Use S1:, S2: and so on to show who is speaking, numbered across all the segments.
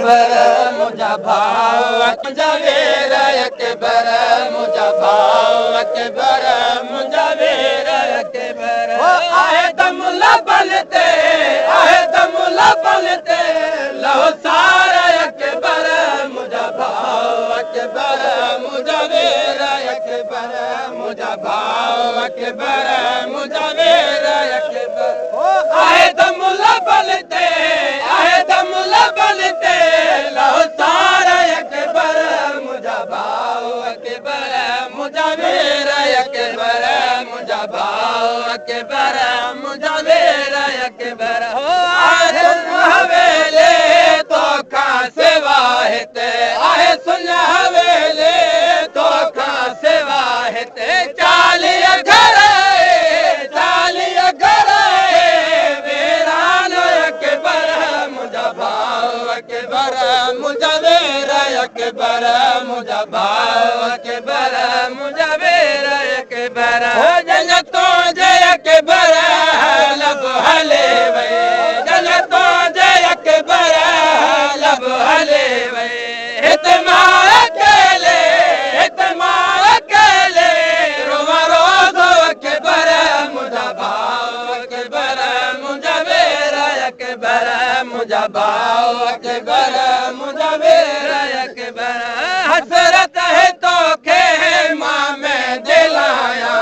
S1: अकबर मुंहिंजा भाउ मुंहिंजा वीर अकबर मुंहिंजा भाउ अकबर मुंहिंजा वीर अकबर आहे दम लबल ते आहे दम लबल ते लहो सार अकबर मुंहिंजा भाउ अकबर मुंहिंजा वीर अकबर मुंहिंजा भाउ अकबर मुंहिंजा वीर अकबर आहे दम लबल ते आहे दम लबल ते लहो सार अकबर मुंहिंजा भाउ अकबर मुंहिंजा वीर अकबर मुंहिंजा भाउ अकबर मुंहिंजा वीर अकबर आहे हवेले तोखां सिवा हिते आहे सुन हवेले तोखां सिवा हिते 40 घर 40 घर वीरान अकबर मुंहिंजा भाउ अकबर मुंहिंजा वीर अकबर मुंहिंजा भाउ अकबर मुंहिंजा वीर अकबर जन तुंहिंजे अकबर लब हले वई जन तुंहिंजे अकबर लब हले वई हिते मां अकेले हिते मां अकेले रोवा रोज़ो अकबर मुंहिंजा भाउ अकबर मुंहिंजा वीर अकबर मुंहिंजा भाउ अकबर मुंहिंजा वीर अकबर हसरत है तोखे मां में दिल आया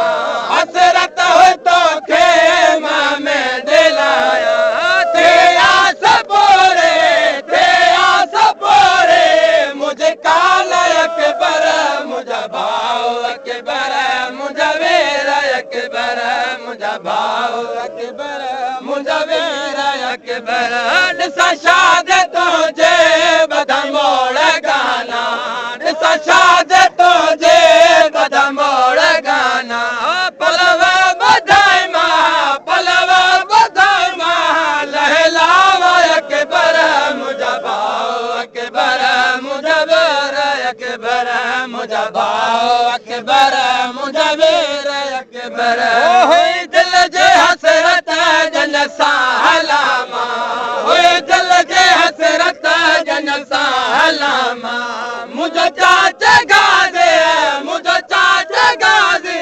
S1: हसरत है तोखे मां में दिल आया ते आस पोरे मुझे काल अकबर मुंहिंजा भाउ अकबर मुंहिंजा वीर अकबर मुंहिंजा भाउ अकबर मुंहिंजा वीर अकबर ॾिसां शाद तुंहिंजे बदमोड़ गाना ॾिसां शाद तुंहिंजे बदमोड़ गाना पलव ॿधाए मां लहलाव अकबर मुंहिंजा भाउ अकबर मुंहिंजा वीर अकबर मुंहिंजा भाउ अकबर मुंहिंजा वीर अकबर दिल जे हसरत जन सां हलामा दिल जे हसरत जन सां हलामा मुंहिंजो चाचा गाज़ी मुंहिंजो चाचा गाज़ी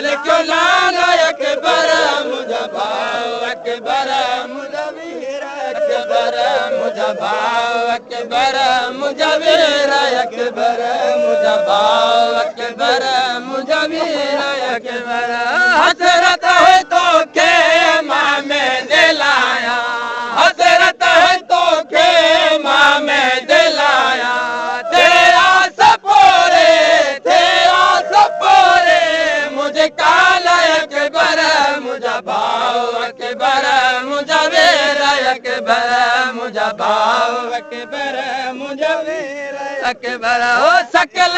S1: लिखियो नालो अकबर मुंहिंजा भाउ अकबर मुंहिंजा वीर अकबर मुंहिंजा भाउ अकबर मुंहिंजा वीर अकबर मुंहिंजा भाउ अकबर मुंहिंजा वीर अकबर हसरत है तोखे मां में दिल आया हसरत है तोखे मां में दिल आया तेरा सपोरे मुझे काल अकबर मुंहिंजा भाउ अकबर मुंहिंजा वीर अकबर मुंहिंजा भाउ अकबर मुंहिंजा वीर अकबर हो सकल